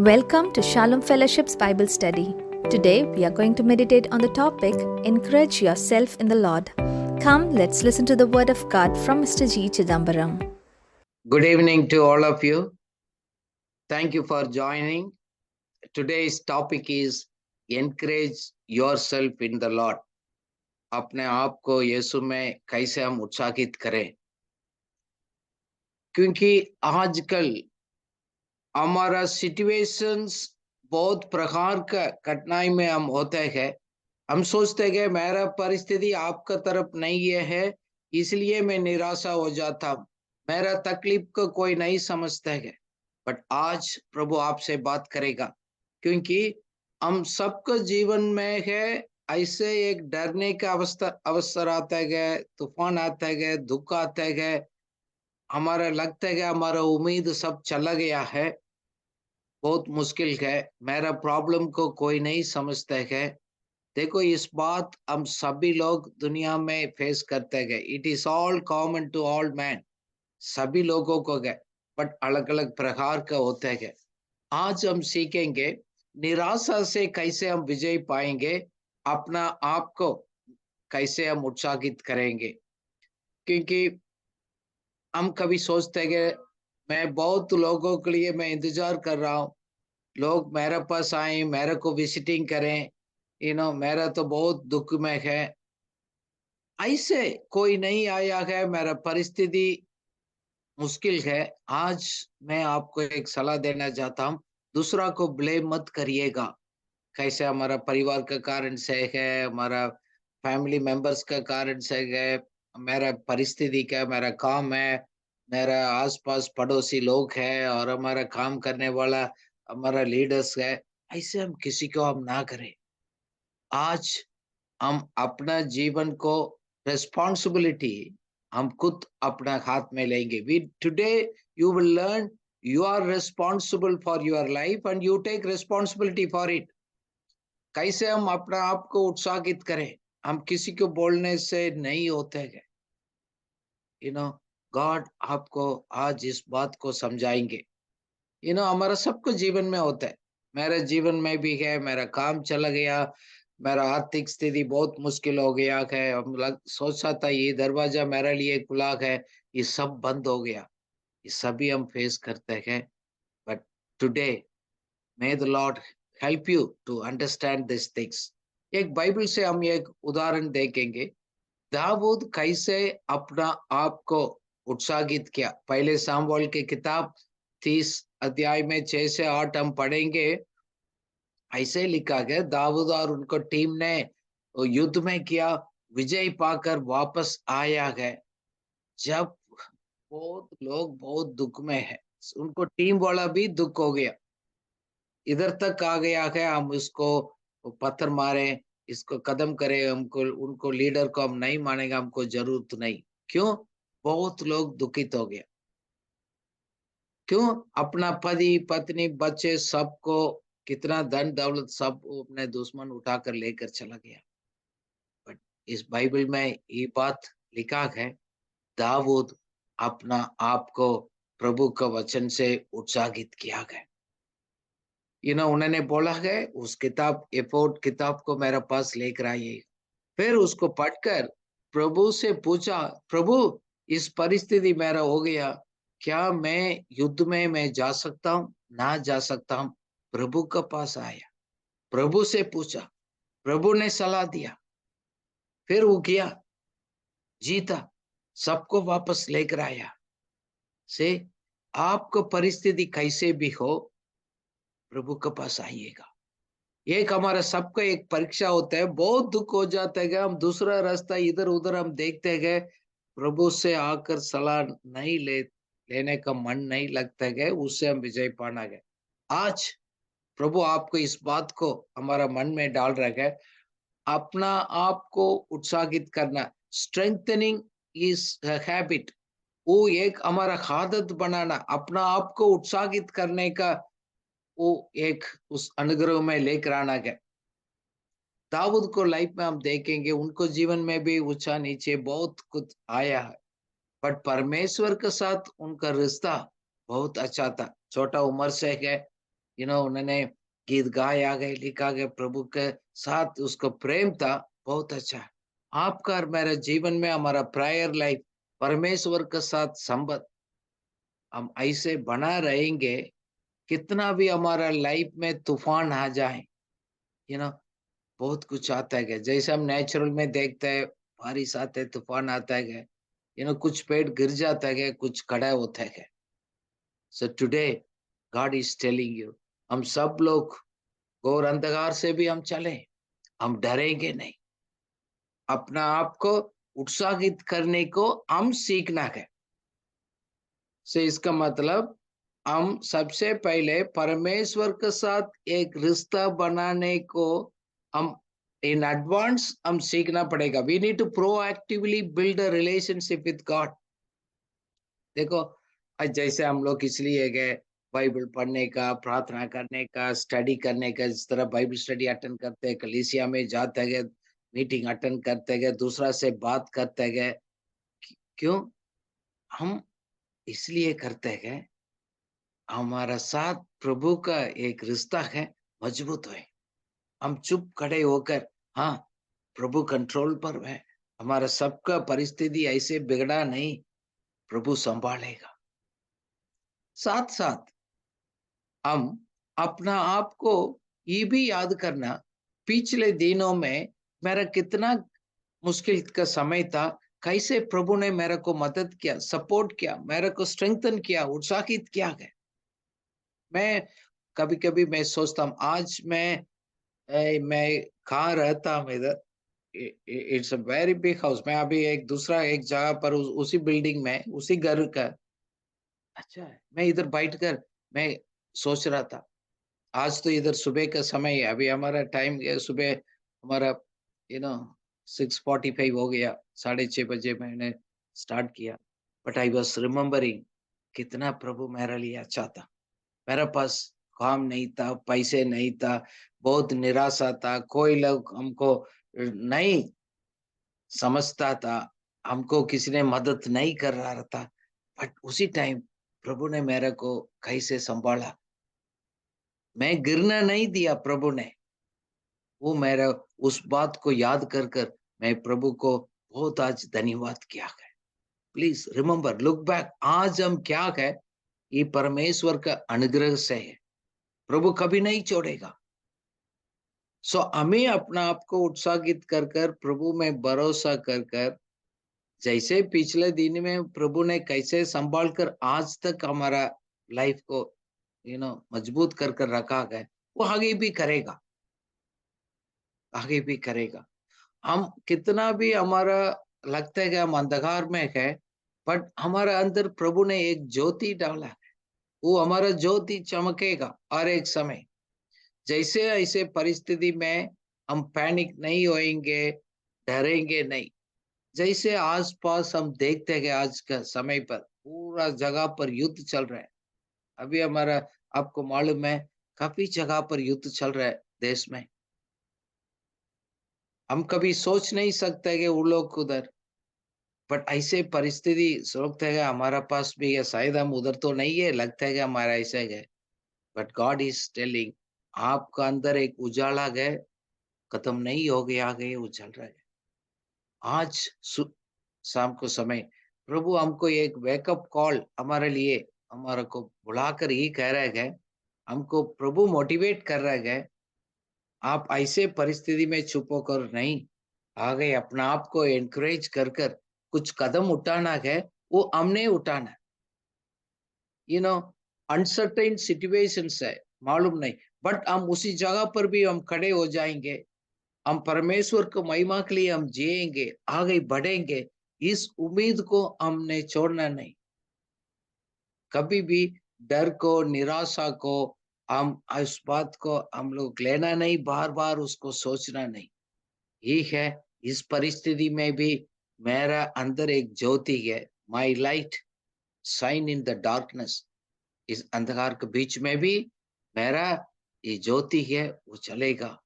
Welcome to Shalom Fellowship's Bible Study. Today we are going to meditate on the topic Encourage Yourself in the Lord. Come, let's listen to the Word of God from Mr. G. Chidambaram. Good evening to all of you. Thank you for joining. Today's topic is Encourage Yourself in the Lord. अपने आप को यीशु में कैसे हम उत्साहित करें, क्योंकि आजकल हमारा सिचुएशंस बहुत प्रकार का कठिनाई में हम होते हैं। हम सोचते हैं मेरा परिस्थिति आपका तरफ नहीं है, इसलिए मैं निराशा हो जाता हूँ। मेरा तकलीफ को कोई नहीं समझता है। बट आज प्रभु आपसे बात करेगा, क्योंकि हम सबको जीवन में है ऐसे एक डरने का अवसर आता है, तूफान आता है, दुख आता है, हमारा लगता है हमारा उम्मीद सब चला गया है, बहुत मुश्किल है, मेरा प्रॉब्लम को कोई नहीं समझता है। देखो, इस बात हम सभी लोग दुनिया में फेस करते हैं। It is all common to all man, सभी लोगों को है, बट अलग अलग प्रकार का होता है। आज हम सीखेंगे निराशा से कैसे हम विजय पाएंगे, अपना आप को कैसे हम उत्साहित करेंगे। क्योंकि हम कभी सोचते हैं मैं बहुत लोगों के लिए मैं इंतजार कर रहा हूँ, लोग मेरे पास आए, मेरे को विजिटिंग करें, मेरा तो बहुत दुख में है। ऐसे कोई नहीं आया है, मेरा परिस्थिति मुश्किल है। आज मैं आपको एक सलाह देना चाहता हूँ, दूसरा को ब्लेम मत करिएगा। कैसे हमारा परिवार का कारण से है, हमारा फैमिली मेंबर्स का कारण से है, मेरा परिस्थिति का, मेरा काम है, मेरा आसपास पड़ोसी लोग है, और हमारा काम करने वाला हमारा लीडर्स है। ऐसे हम किसी को हम ना करें। आज हम अपना जीवन को रिस्पॉन्सिबिलिटी हम खुद अपना हाथ में लेंगे। We today you will learn you are responsible for your life and you take responsibility for it. कैसे हम अपना आप को उत्साहित करें, हम किसी को बोलने से नहीं होते हैं। गॉड आपको आज इस बात को समझाएंगे। हमारा सबको जीवन में होता है, मेरे जीवन में भी है। मेरा काम चला गया, मेरा आर्थिक स्थिति बहुत मुश्किल हो गया है। सोचा था ये दरवाजा मेरे लिए खुला है, ये सब बंद हो गया। ये सभी हम फेस करते हैं। But today may the Lord help you to understand this things. एक बाइबल से हम एक उदाहरण देखेंगे, दाऊद कैसे अपना आप को उत्साहित किया। पहले सामुएल की किताब 30 अध्याय में 6 से 8 हम पढ़ेंगे। ऐसे लिखा गया, दाऊद और उनको टीम ने युद्ध में किया, विजय पाकर वापस आया है। जब बहुत लोग बहुत दुख में है, उनको टीम वाला भी दुख हो गया, इधर तक आ गया है हम इसको पत्थर मारे, इसको कदम करे, हमको उनको लीडर को हम नहीं मानेगा, हमको जरूरत नहीं। क्यों? बहुत लोग दुखित हो गया। क्यों? अपना पति पत्नी बच्चे सबको, कितना धन दौलत सब अपने दुश्मन उठाकर लेकर चला गया। बट इस बाइबल में ये बात लिखा है, दाऊद अपना आप को प्रभु का वचन से उत्साहित किया गया। उन्होंने बोला है उस किताब, एफोर्ड किताब को मेरे पास लेकर आइए। फिर उसको पढ़कर प्रभु से पूछा, प्रभु इस परिस्थिति मेरा हो गया, क्या मैं युद्ध में मैं जा सकता हूँ? ना जा सकता हूँ। प्रभु के पास आया, प्रभु से पूछा, प्रभु ने सलाह दिया, फिर वो किया, जीता, सबको वापस लेकर आया। से आपको परिस्थिति कैसे भी हो, प्रभु के पास आइएगा। एक हमारा सबका एक परीक्षा होता है, बहुत दुख हो जाता है, हम दूसरा रास्ता इधर उधर हम देखते हैं, प्रभु से आकर सलाह नहीं लेने का मन नहीं लगता है, उससे हम विजय पाना है। आज प्रभु आपको इस बात को हमारा मन में डाल रहा है, अपना आप को उत्साहित करना, स्ट्रेंथनिंग इज हैबिट, वो एक हमारा आदत बनाना, अपना आप को उत्साहित करने का वो एक उस अनुग्रह में लेकर आना है। दाऊद को लाइफ में हम देखेंगे, उनको जीवन में भी ऊंचा नीचे बहुत कुछ आया है, बट परमेश्वर के साथ उनका रिश्ता बहुत अच्छा था। छोटा उम्र से है, उन्होंने गीत गाया गए, लिखा गया, प्रभु के साथ उसको प्रेम था, बहुत अच्छा है। आपका और मेरे जीवन में हमारा प्रायर लाइफ परमेश्वर के साथ संबंध हम ऐसे बना रहेंगे, कितना भी हमारा लाइफ में तूफान आ जाए, यू नो बहुत कुछ आता है, जैसे हम नेचुरल में देखते हैं, बारिश आते है, तूफान आता है, कुछ पेड़ गिर जाता है, कुछ खड़ा होता है। So today God is telling you, हम सब लोग घोर अंधकार से भी हम चले, हम डरेंगे नहीं। अपना आप को उत्साहित करने को हम सीखना है। से इसका मतलब हम सबसे पहले परमेश्वर के साथ एक रिश्ता बनाने को हम इन एडवांस हम सीखना पड़ेगा। We need to proactively build a relationship with God. देखो, आज जैसे हम लोग इसलिए गए बाइबल पढ़ने का, प्रार्थना करने का, स्टडी करने का, जिस तरह बाइबल स्टडी अटेंड करते हैं, कलीसिया में जाते गए, मीटिंग अटेंड करते गए, दूसरा से बात करते गए, क्यों हम इसलिए करते गए, हमारा साथ प्रभु का एक रिश्ता है, मजबूत है। हम चुप खड़े होकर, हाँ, प्रभु कंट्रोल पर है, हमारा सबका परिस्थिति ऐसे बिगड़ा नहीं, प्रभु संभालेगा। साथ साथ हम अपना आप को ये भी याद करना, पिछले दिनों में मेरा कितना मुश्किल का समय था, कैसे प्रभु ने मेरे को मदद किया, सपोर्ट किया, मेरे को स्ट्रेंथन किया, उत्साहित किया गया। मैं कभी-कभी मैं सोचता हूँ, आज मैं कहाँ रहता हूँ इधर, it's a very big house. मैं अभी एक दूसरा एक जगह पर उसी बिल्डिंग में, उसी घर का, अच्छा है। मैं इधर बैठकर मैं सोच रहा था, आज तो इधर सुबह का समय है, अभी हमारा टाइम सुबह हमारा यू नो 6:45 हो गया, 6:30 बजे मैंने स्टार्ट किया। बट आई वाज रिमेम्बरिंग कितना प्रभु मेरे लिए अच्छा था। मेरे पास काम नहीं था, पैसे नहीं था, बहुत निराशा था, कोई लोग हमको नहीं समझता था, हमको किसी ने मदद नहीं कर रहा था। बट उसी टाइम प्रभु ने मेरे को कैसे संभाला, मैं गिरना नहीं दिया प्रभु ने। वो मेरा उस बात को याद कर कर मैं प्रभु को बहुत आज धन्यवाद किया है। प्लीज रिमेम्बर, लुक बैक, आज हम क्या है, ये परमेश्वर का अनुग्रह से है, प्रभु कभी नहीं छोड़ेगा। सो हमें अपना आप को उत्साहित कर कर, प्रभु में भरोसा कर कर, जैसे पिछले दिन में प्रभु ने कैसे संभाल कर आज तक हमारा लाइफ को मजबूत कर कर रखा है, वो आगे भी करेगा, आगे भी करेगा। हम कितना भी हमारा लगता है कि हम अंधकार में है, बट हमारा अंदर प्रभु ने एक ज्योति डाला है, वो हमारा ज्योति चमकेगा हर एक समय। जैसे ऐसे परिस्थिति में हम पैनिक नहीं होएंगे, डरेंगे नहीं। जैसे आसपास हम देखते हैं कि आज का समय पर पूरा जगह पर युद्ध चल रहा है। अभी हमारा, आपको मालूम है, काफी जगह पर युद्ध चल रहा है देश में। हम कभी सोच नहीं सकते कि वो लोग उधर, बट ऐसे परिस्थिति सोचते हैं हमारा पास भी है, शायद हम उधर तो नहीं है, लगता है कि हमारा ऐसा है। बट गॉड इज टेलिंग, आपका अंदर एक उजाला है, खत्म नहीं हो गया, आगे उछल रहा है। आज शाम को समय प्रभु हमको एक वेकअप कॉल हमारे लिए, हमारे को बुलाकर ही कह रहे हैं, हमको प्रभु मोटिवेट कर रहे हैं, आप ऐसे परिस्थिति में चुप होकर नहीं, आगे अपना आप को एनकरेज कर कर कुछ कदम उठाना है, वो हमने उठाना। यू नो अनसर्टेन सिचुएशंस है, मालूम नहीं, बट हम उसी जगह पर भी हम खड़े हो जाएंगे, हम परमेश्वर को महिमा के लिए हम जिएंगे, आगे बढ़ेंगे। इस उम्मीद को हमने छोड़ना नहीं, कभी भी डर को, निराशा को, हम इस बात को हम लोग लेना नहीं, बार बार उसको सोचना नहीं। ये है, इस परिस्थिति में भी मेरा अंदर एक ज्योति है, माई light shine in the darkness. इस अंधकार के बीच में भी मेरा ये ज्योति है, वो चलेगा।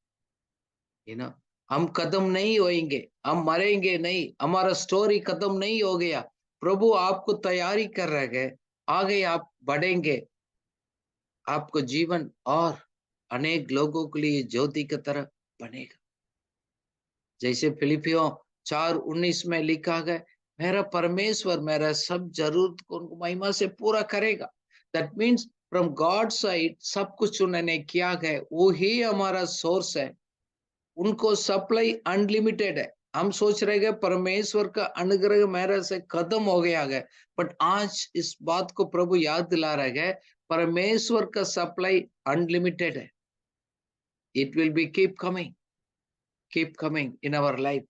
यू नो हम कदम नहीं होएंगे, हम मरेंगे नहीं, हमारा स्टोरी खत्म नहीं हो गया। प्रभु आपको तैयारी कर रहे हैं, आगे आप बढ़ेंगे। आपको जीवन और अनेक लोगों के लिए ज्योति की तरह बनेगा। जैसे फिलिपियों 4:19 में लिखा गया, मेरा परमेश्वर मेरा सब जरूरत को उनको महिमा से पूरा करेगा। That means from God side सब कुछ उन्होंने किया गया, वो ही हमारा सोर्स है। उनको सप्लाई अनलिमिटेड है। हम सोच रहे हैं परमेश्वर का अनुग्रह मेरे से खत्म हो गया है, बट आज इस बात को प्रभु याद दिला रहे हैं, परमेश्वर का सप्लाई अनलिमिटेड है। It will be keep coming in our life.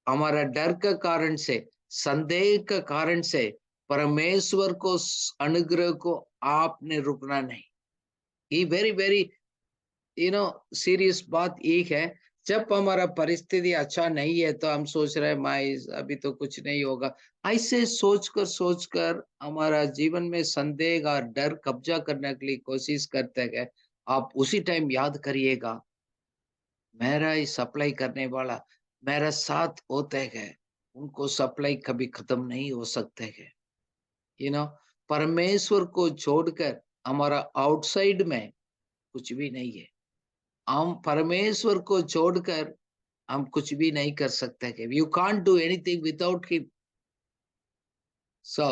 हमारा डर का कारण से, संदेह का कारण से परमेश्वर को अनुग्रह को आपने रुकना नहीं। ये वेरी वेरी सीरियस बात एक है। जब हमारा परिस्थिति अच्छा नहीं है तो हम सोच रहे हैं माई अभी तो कुछ नहीं होगा। ऐसे सोचकर हमारा जीवन में संदेह और डर कब्जा करने के लिए कोशिश करते हैं। आप उसी टाइम याद करिएगा, मेरा ही सप्लाई करने वाला मेरा साथ होते हैं, उनको सप्लाई कभी खत्म नहीं हो सकते हैं। यू नो परमेश्वर को छोड़कर हमारा आउटसाइड में कुछ भी नहीं है। हम परमेश्वर को छोड़कर हम कुछ भी नहीं कर सकते हैं। You can't do anything without him. So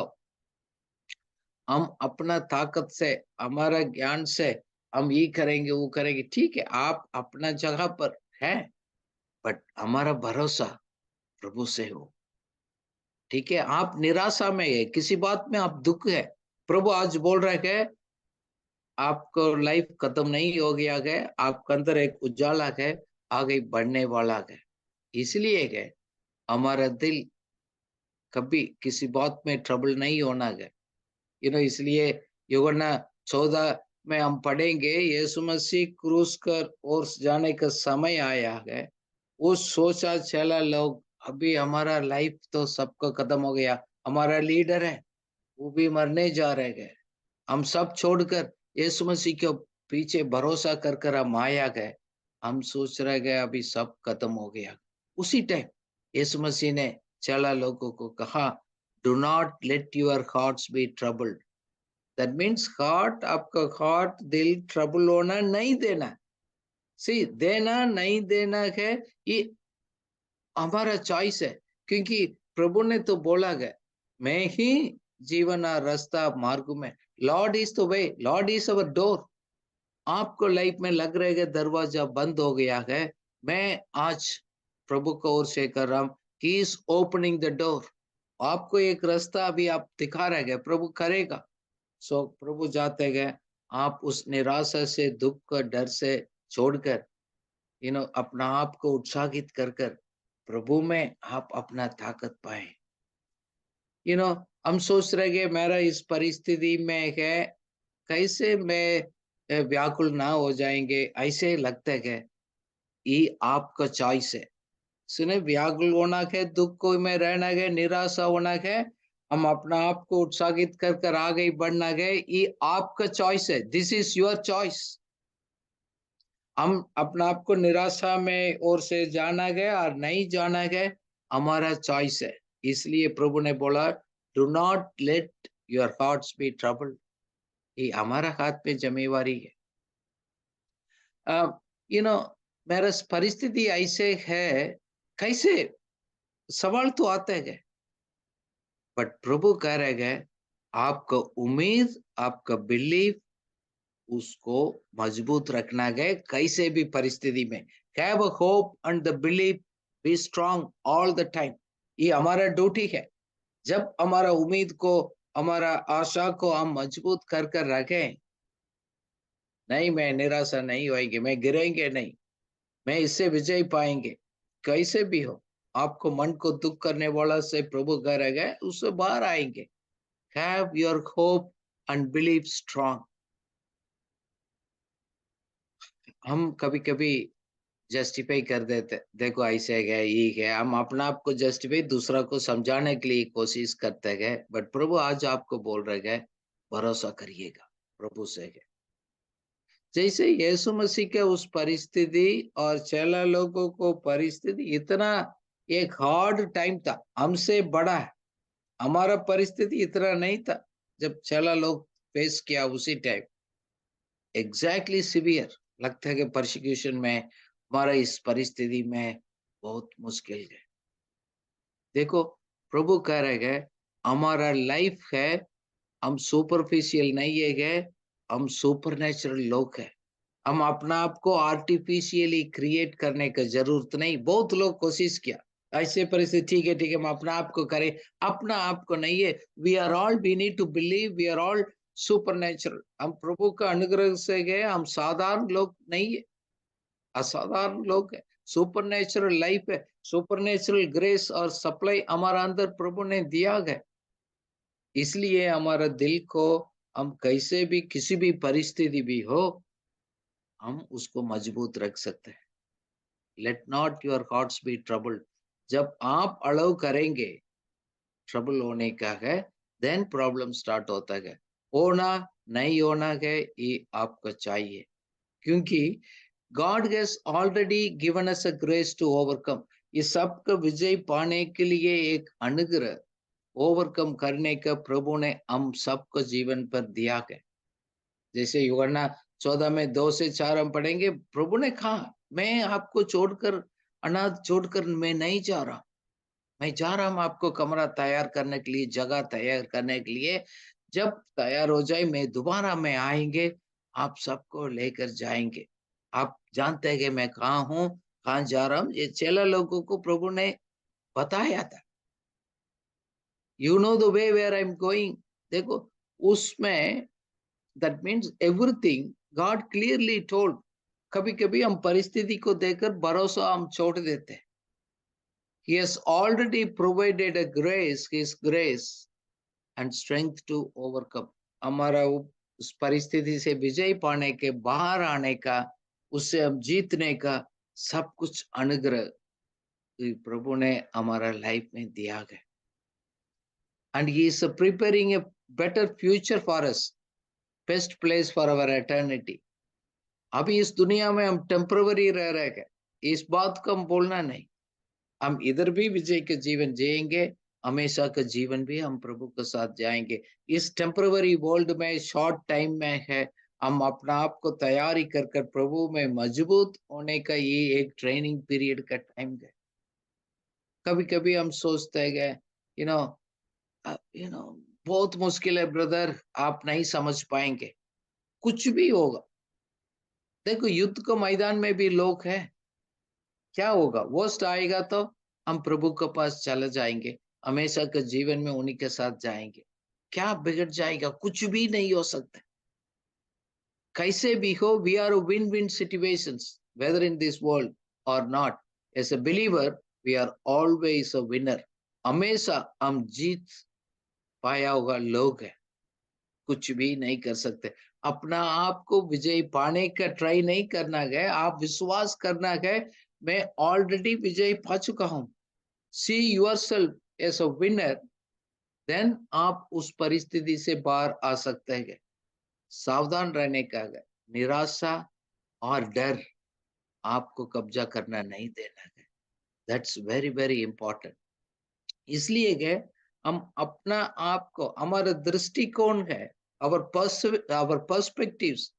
हम अपना ताकत से, हमारा ज्ञान से हम ये करेंगे वो करेंगे, ठीक है, आप अपना जगह पर है, बट हमारा भरोसा प्रभु से हो। ठीक है, आप निराशा में है, किसी बात में आप दुख है, प्रभु आज बोल रहे हैं आपको लाइफ खत्म नहीं हो गया है, आपके अंदर एक उजाला है, आगे बढ़ने वाला है। इसलिए है हमारा दिल कभी किसी बात में ट्रबल नहीं होना है। इसलिए यूहन्ना 14 में हम पढ़ेंगे, यीशु मसीह क्रूस कर और जाने का समय आया है। वो सोचा चला लोग, अभी हमारा लाइफ तो सबका खत्म हो गया, हमारा लीडर है वो भी मरने जा रहे हैं, हम सब छोड़कर यीशु मसीह के पीछे भरोसा कर कर हम आया गए। हम सोच रहे गए अभी सब खत्म हो गया। उसी टाइम यीशु मसीह ने चला लोगों को कहा, do not let your hearts be troubled. That means heart, आपका हार्ट दिल ट्रबल होना नहीं देना। सी देना नहीं देना है, ये हमारा चॉइस है। क्योंकि प्रभु ने तो बोला गया, मैं ही जीवन और रास्ता मार्ग में, Lord is the way, Lord is our door. आपको लाइफ में लग रहा है दरवाजा बंद हो गया है, मैं आज प्रभु को ओर से कर रहा हूं, he is opening the door. आपको एक रास्ता अभी आप दिखा रहे हैं, प्रभु करेगा। सो प्रभु जाते गए, आप उस निराशा से, दुख का डर से छोड़कर अपना आप को उत्साहित कर कर प्रभु में आप अपना ताकत पाए। हम सोच रहे हैं मेरा इस परिस्थिति में है, कैसे मैं व्याकुल ना हो जाएंगे, ऐसे लगता है। ये आपका चॉइस है। सुने, व्याकुल होना है, दुख को में रहना है, निराशा होना है, हम अपना आप को उत्साहित कर कर आगे बढ़ना है, ये आपका चॉइस है। This is your choice. हम अपना आप को निराशा में ओर से जाना गया और नहीं जाना गया, हमारा चॉइस है। इसलिए प्रभु ने बोला, do not let your hearts be troubled. ये हमारा हाथ में जिम्मेवारी है। यू नो मेरा परिस्थिति ऐसे है, कैसे सवाल तो आते हैं, बट प्रभु कह रहे हैं आपका उम्मीद, आपका बिलीव, उसको मजबूत रखना है कैसे भी परिस्थिति में। Have a hope and the believe, B strong all the time. ये हमारा ड्यूटी है। जब हमारा उम्मीद को, हमारा आशा को हम मजबूत कर कर रखें, नहीं मैं निराशा नहीं होएगी, मैं गिरेंगे नहीं, मैं इससे विजय पाएंगे। कैसे भी हो, आपको मन को दुख करने वाला से प्रभु कह रहे हैं उससे बाहर आएंगे। Have your hope and believe strong. हम कभी कभी जस्टिफाई कर देते, देखो ऐसे है ये है, हम अपना आप को जस्टिफाई दूसरा को समझाने के लिए कोशिश करते हैं, बट प्रभु आज आपको बोल रहे हैं भरोसा करिएगा प्रभु से है। जैसे यीशु मसीह के उस परिस्थिति और चेला लोगों को परिस्थिति इतना एक हार्ड टाइम था, हमसे बड़ा है, हमारा परिस्थिति इतना नहीं था जब चेला लोग फेस किया उसी टाइम। एग्जैक्टली सिवियर लगता है कि परसिक्यूशन में हमारा इस परिस्थिति में बहुत मुश्किल है। देखो, प्रभु कह रहे हैं हमारा लाइफ है, हम सुपरफिशियल नहीं है गए, हम सुपरनेचुरल लोग हैं। हम अपना आप को आर्टिफिशियली क्रिएट करने का जरूरत नहीं। बहुत लोग कोशिश किया ऐसे परिस्थिति, ठीक है हम अपना आप को करें, अपना आप को नहीं है। We are all, we need to believe we are all supernatural. हम प्रभु का अनुग्रह से गए, हम साधारण लोग नहीं है, असाधारण लोग है। सुपरनेचुरल लाइफ है, सुपरनेचुरल ग्रेस और सप्लाई हमारा अंदर प्रभु ने दिया है। इसलिए हमारा दिल को हम कैसे भी किसी भी परिस्थिति भी हो, हम उसको मजबूत रख सकते हैं। Let not your hearts be troubled. जब आप अलाउ करेंगे ट्रबल होने का है, देन प्रॉब्लम स्टार्ट होता है। होना नहीं होना है ये आपको चाहिए, क्योंकि God has already given us a grace to overcome. ये सब का विजय पाने के लिए एक अनुग्रह, ओवरकम करने का प्रभु ने हम सबको जीवन पर दिया है। जैसे यूहन्ना 14 में 2 से 4 हम पढ़ेंगे, प्रभु ने कहा मैं आपको छोड़कर, अनाथ छोड़कर मैं नहीं जा रहा, मैं जा रहा हूं आपको कमरा तैयार करने के लिए, जगह तैयार करने के लिए। जब तैयार हो जाए मैं दोबारा मैं आएंगे, आप सबको लेकर जाएंगे। आप जानते हैं कि मैं कहाँ हूँ, कहाँ जा रहा हूँ। ये चेला लोगों को प्रभु ने बताया था, you know the way where I am going. देखो, उसमें that means everything God clearly told. कभी कभी हम परिस्थिति को देखकर भरोसा हम छोड़ देते हैं। He has already provided a grace, his grace and strength to overcome। हमारा उस परिस्थिति से विजय पाने के, बाहर आने का, उससे हम जीतने का सब कुछ अनुग्रह प्रभु ने हमारा लाइफ में दिया है। And he is preparing a better future for us, best place for our eternity। अभी इस दुनिया में हम टेम्पररी रह रहे हैं, इस बात को हम बोलना नहीं। हम इधर भी विजय का जीवन जिएंगे, हमेशा का जीवन भी हम प्रभु के साथ जाएंगे। इस टेम्पररी वर्ल्ड में शॉर्ट टाइम में है, हम अपना आप को तैयारी कर कर प्रभु में मजबूत होने का ये एक ट्रेनिंग पीरियड का टाइम है। कभी कभी हम सोचते हैं यू नो यू नो बहुत मुश्किल है ब्रदर, आप नहीं समझ पाएंगे, कुछ भी होगा। देखो, युद्ध के मैदान में भी लोग हैं, क्या होगा, वर्स्ट आएगा तो हम प्रभु के पास चले जाएंगे, हमेशा के जीवन में उन्हीं के साथ जाएंगे। क्या बिगड़ जाएगा, कुछ भी नहीं हो सकता। कैसे भी हो, we are win win situations whether in this world और not. As a believer we are always a winner. हमेशा हम जीत पाया होगा लोग है, कुछ भी नहीं कर सकते। अपना आप को विजय पाने का ट्राई नहीं करना है, आप विश्वास करना है मैं ऑलरेडी विजय पा चुका हूं। See yourself as a winner, देन आप उस परिस्थिति से बाहर आ सकते हैं। सावधान रहने का है, निराशा और डर आपको कब्जा करना नहीं देना है। That's very very important. इसलिए कि हम अपना आप को, हमारा दृष्टिकोण है, अवर पर्सपेक्टिव्स,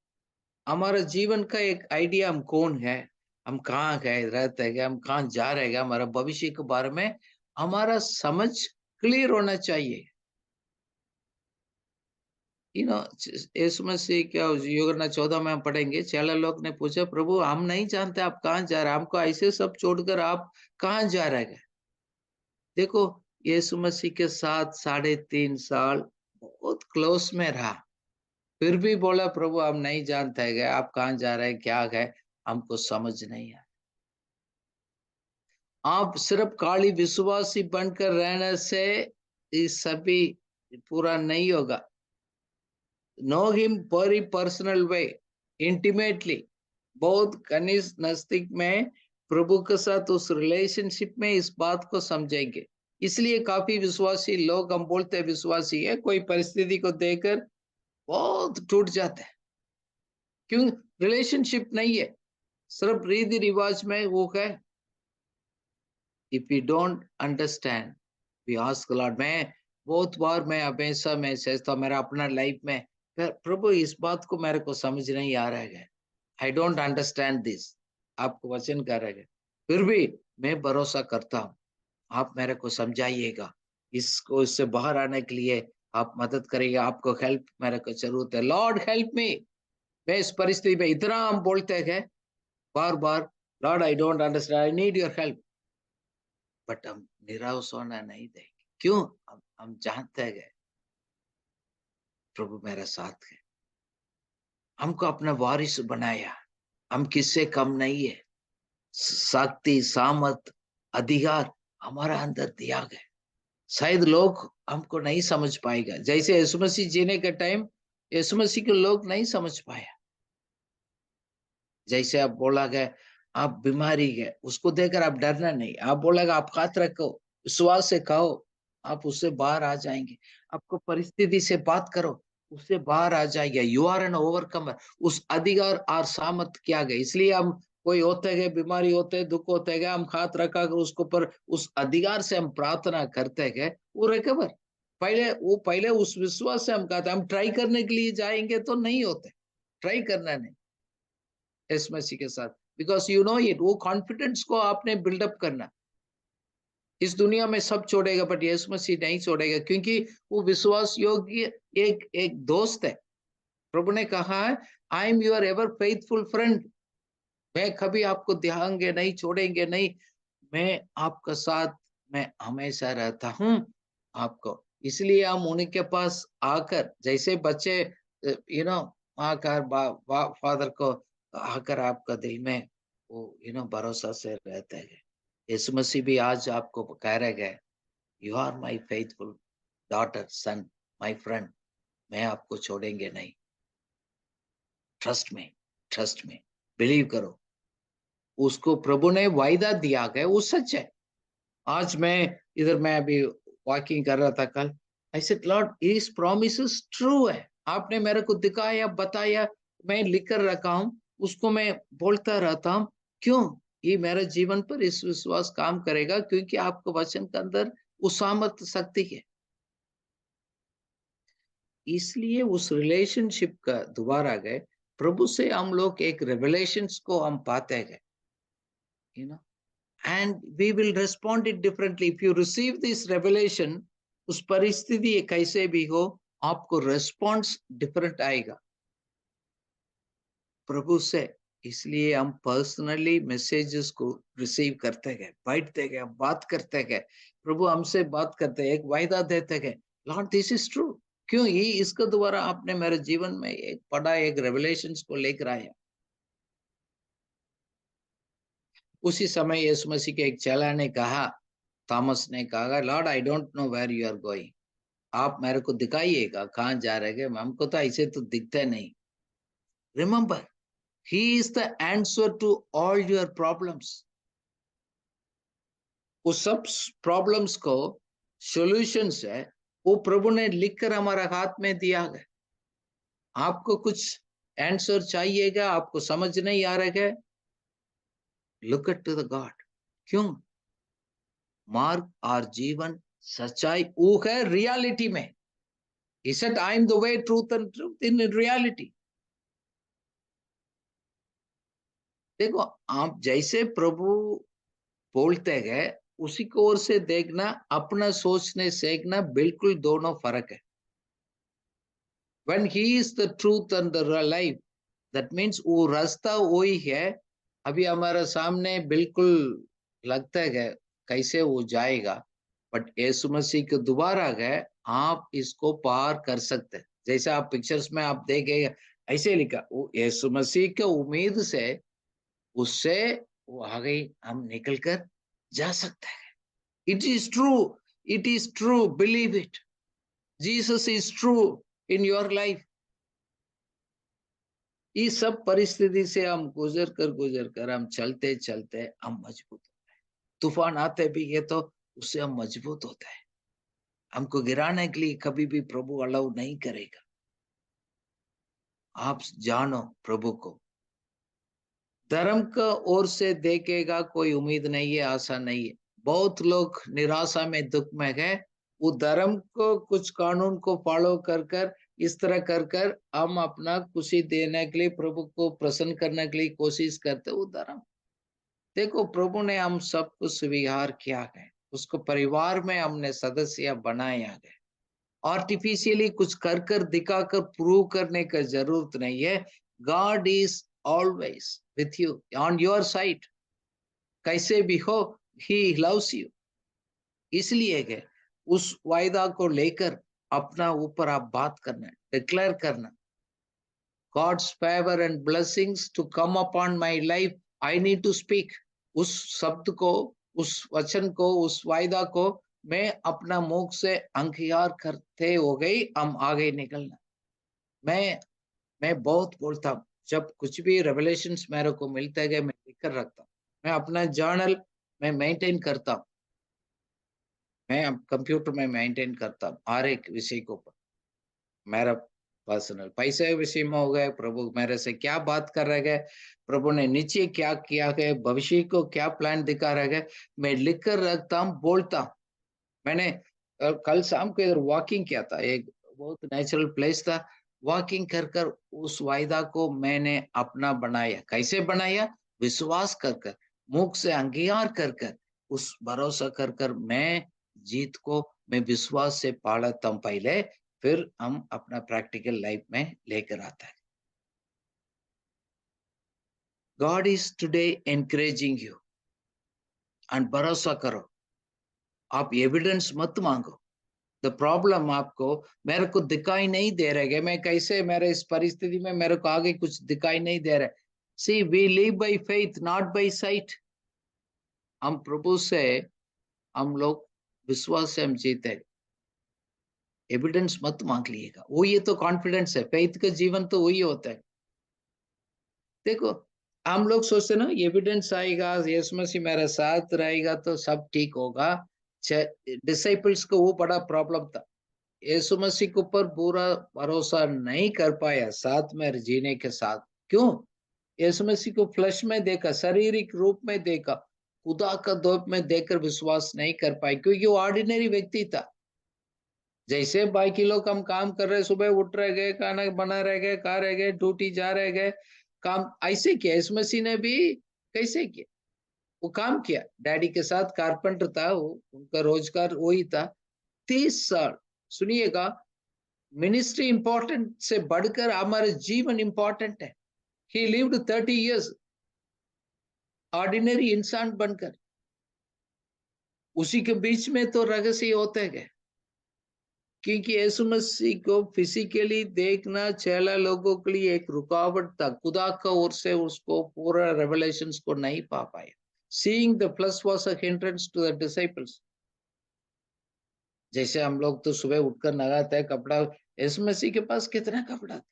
हमारा जीवन का एक आइडिया, हम कौन है, हम कहाँ गए रहते हैं, हम कहाँ जा रहे हैं, हमारा भविष्य के बारे में हमारा समझ क्लियर होना चाहिए। यीशु मसीह क्या, यूहन्ना 14 में हम पढ़ेंगे, चेला लोग ने पूछा प्रभु हम नहीं जानते आप कहाँ जा रहे हैं, हमको ऐसे सब छोड़कर आप कहाँ जा रहे हैं। देखो, यीशु मसीह के साथ 3.5 साल बहुत क्लोज में रहा, फिर भी बोला प्रभु हम नहीं जानते हैं आप कहाँ जा रहे हैं, क्या है, हमको समझ नहीं आया। आप सिर्फ खाली विश्वासी बनकर रहने से ये सभी पूरा नहीं होगा। Know him very personal way, intimately, बहुत घनिष्ठ नजदीक में प्रभु के साथ उस रिलेशनशिप में इस बात को समझेंगे। इसलिए काफी विश्वासी लोग, हम बोलते हैं विश्वासी है, कोई परिस्थिति को देखकर बहुत टूट जाते हैं। क्यों? रिलेशनशिप नहीं है, सिर्फ रीति रिवाज में वो है। If you don't understand we ask Lord. मैं बहुत बार, मैं हमेशा मैं सोचता हूं मेरा अपना लाइफ में, प्रभु इस बात को मेरे को समझ नहीं आ रहा है, आई डोंट अंडरस्टैंड दिस, आपको वचन कर रहे हैं, फिर भी मैं भरोसा करता हूँ, आप मेरे को समझाइएगा, इसको इससे बाहर आने के लिए आप मदद करिए, आपको हेल्प मेरे को जरूरत है, लॉर्ड हेल्प मी। मैं इस परिस्थिति में इतना हम बोलते हैं बार बार, lord I don't understand, I need your help, but हम निराश होना नहीं देंगे। क्यों? हम जानते हैं प्रभु मेरा साथ है, हमको अपना वारिस बनाया, हम किससे कम नहीं है, शक्ति सामर्थ अधिकार हमारा अंदर दिया गया। शायद लोग हमको नहीं समझ पाएगा, जैसे यीशु मसीह जीने के टाइम यीशु मसीह के लोग नहीं समझ पाया, जैसे आप बोला गया आप बीमारी है उसको देखकर आप डरना नहीं, आप बोलेगा आप हाथ रखो विश्वास से कहो, आप उससे बाहर आ जाएंगे, आपको परिस्थिति से बात करो उससे बाहर आ जाएगा, यू आर एन ओवरकमर, उस अधिकार और सामर्थ क्या गए। इसलिए हम कोई होते हैं बीमारी होते हैं दुख होते हैं, हम हाथ रखा कर उसको पर उस अधिकार से हम प्रार्थना करते हैं, वो रिकवर। पहले उस विश्वास से हम कहते हम ट्राई करने के लिए जाएंगे तो नहीं होते, ट्राई करना नहीं यीशु मसीह के साथ, बिकॉज यू नो इट, वो कॉन्फिडेंस को आपने बिल्डअप करना। इस दुनिया में सब छोड़ेगा बट यीशु मसीह नहीं छोड़ेगा, क्योंकि वो विश्वास योग्य एक एक दोस्त है। प्रभु ने कहा है I am your ever faithful friend, मैं कभी आपको ध्याएंगे नहीं, छोड़ेंगे नहीं, मैं आपका साथ मैं हमेशा रहता हूँ आपको। इसलिए हम उन्हीं के पास आकर जैसे बच्चे आकर फादर को आकर आपका दिल में वो भरोसा से रहते हैं। यीशु मसीह भी आज आपको कह रहे गए you are my faithful daughter son my friend, मैं आपको छोड़ेंगे नहीं, ट्रस्ट में बिलीव करो। उसको प्रभु ने वायदा दिया गया वो सच है। आज मैं अभी वॉकिंग कर रहा था कल, I said Lord his promises true है, आपने मेरे को दिखाया बताया, मैं लिख कर रखा हूँ, उसको मैं बोलता रहता हूँ। क्यों? ये मेरे जीवन पर इस विश्वास काम करेगा क्योंकि आपके वचन के अंदर वो सामर्थ्य शक्ति है। इसलिए उस रिलेशनशिप का दोबारा गए प्रभु से हम लोग एक रेवलेशंस को हम पाते गए, and we will respond it differently if you receive this revelation। उस परिस्थिति कैसे भी हो आपको रेस्पॉन्स डिफरेंट आएगा प्रभु से। इसलिए हम पर्सनली मैसेजेस को रिसीव करते गए, बैठते गए, बात करते गए, प्रभु हमसे बात करते एक वायदा देते गए, लॉर्ड दिस इज ट्रू। क्यों? ये इसके द्वारा आपने मेरे जीवन में एक बड़ा एक रेवलेशंस को लेकर आया। उसी समय यीशु मसीह के एक चेला ने कहा, थॉमस ने कहा Lord I don't know where you are going, आप मेरे को दिखाइएगा कहाँ जा रहे हैं, हमको तो ऐसे तो दिखते नहीं। Remember he is the answer to all your problems. उस सब प्रॉब्लम्स को सॉल्यूशंस है वो प्रभु ने लिखकर हमारा हाथ में दिया है। आपको कुछ आंसर चाहिएगा, आपको समझ नहीं आ रहा है, look at to the God. क्यों? मार्ग और जीवन सच्चाई वो है रियलिटी में। He said, I am the way, truth and truth in reality। देखो आप जैसे प्रभु बोलते गए उसी को ओर से देखना, अपना सोचने सीखना बिल्कुल दोनों फर्क है। When he is the truth and the life, that means वो रास्ता वही है। अभी हमारा सामने बिल्कुल लगता है कैसे वो जाएगा, बट यीशु मसीह के दोबारा गए आप इसको पार कर सकते हैं। जैसे आप पिक्चर्स में आप देखेंगे ऐसे लिखा वो यीशु मसीह के उम्मीद से उससे वो आगे हम निकल कर जा सकते हैं। It is true, believe it, Jesus is true in your life. इस सब परिस्थिति से हम गुजर कर हम चलते चलते हम मजबूत होते हैं। तूफान आते भी ये तो उससे हम मजबूत होते हैं। हमको गिराने के लिए कभी भी प्रभु अलाउ नहीं करेगा। आप जानो प्रभु को, धर्म का ओर से देखेगा कोई उम्मीद नहीं है, आशा नहीं है। बहुत लोग निराशा में दुख में गए, वो धर्म को कुछ कानून को फॉलो कर इस तरह कर कर हम अपना खुशी देने के लिए, प्रभु को प्रसन्न करने के लिए कोशिश करते उदाहरण। देखो प्रभु ने हम सबको स्वीकार किया है, उसको परिवार में हमने सदस्य बनाया है। आर्टिफिशियली कुछ कर कर दिखा कर प्रूव करने का जरूरत नहीं है। God is always with you, on your side. कैसे भी हो, ही लव्स यू। इसलिए है उस वायदा को लेकर अपना ऊपर आप बात करना, डिक्लेयर करना, God's favour and blessings to come upon my life, I need to speak. उस शब्द को, उस वचन को, उस वायदा को मैं अपना मुख से अंगीकार करते हो गई, हम आगे निकलना। मैं बहुत बोलता हूँ, जब कुछ भी रेवलेशंस मेरे को मिलता है मैं लिख कर रखता हूँ। मैं अपना जर्नल मैं मेंटेन करता हूँ, मैं कंप्यूटर में मेंटेन करता हूँ हर एक विषय को ऊपर। मेरा पर्सनल पैसे विषय में हो गए, प्रभु मेरे से क्या बात कर रहे गए, प्रभु ने नीचे क्या किया है, भविष्य को क्या प्लान दिखा रहे गए, मैं लिख कर रखता हूँ, बोलता हूँ। मैंने कल शाम को इधर वॉकिंग किया था, एक बहुत नेचुरल प्लेस था। वॉकिंग कर कर उस वायदा को मैंने अपना बनाया। कैसे बनाया? विश्वास कर कर, मुख से अंगीकार कर कर, उस भरोसा कर कर मैं जीत को मैं विश्वास से पा लेता हूँ पहले, फिर हम अपना प्रैक्टिकल लाइफ में लेकर आता है। God is today encouraging you, and भरोसा करो। आप एविडेंस मत मांगो। द प्रॉब्लम आपको, मेरे को दिखाई नहीं दे रहे, मैं कैसे, मेरे इस परिस्थिति में मेरे को आगे कुछ दिखाई नहीं दे रहा। See we live by faith not by sight. हम प्रभु से, हम लोग विश्वास से हम जीते। एविडेंस मत मांग लिएगा, वो ये तो कॉन्फिडेंस है। फेथ का जीवन तो वही होता है। देखो हम लोग सोचते ना एविडेंस आएगा, यीशु मसीह मेरे साथ रहेगा तो सब ठीक होगा। डिसाइपल्स को वो बड़ा प्रॉब्लम था, यीशु मसीह के ऊपर पूरा भरोसा नहीं कर पाया साथ में जीने के साथ। क्यों? यीशु मसीह को फ्लैश में देखा, शारीरिक रूप में देखा, खुदा का रूप में देखकर विश्वास नहीं कर पाए, क्योंकि वो ऑर्डिनरी व्यक्ति था। जैसे बाकी लोग हम काम कर रहे, सुबह उठ रहे गए, खाना बना रह गए, खा रहे गए, ड्यूटी जा रहे गए, काम ऐसे किया। यीशु मसीह ने भी कैसे किया? वो काम किया, डैडी के साथ कारपेंटर था वो, उनका रोजगार वही था। 30 साल, सुनिएगा, मिनिस्ट्री इंपॉर्टेंट से बढ़कर हमारा जीवन इंपॉर्टेंट है। ही लिव्ड 30 years ऑर्डिनरी इंसान बनकर। उसी के बीच में तो रहस्य होते गए, क्योंकि यीशु मसीह को फिजिकली देखना चेला लोगों के लिए एक रुकावट था। खुदा का ओर से उसको पूरा रेवलेशंस को नहीं पा पाए। Seeing the plus was a hindrance to the disciples. जैसे हम लोग तो सुबह उठकर नहाते हैं कपड़ा, यीशु मसीह के पास कितना कपड़ा था,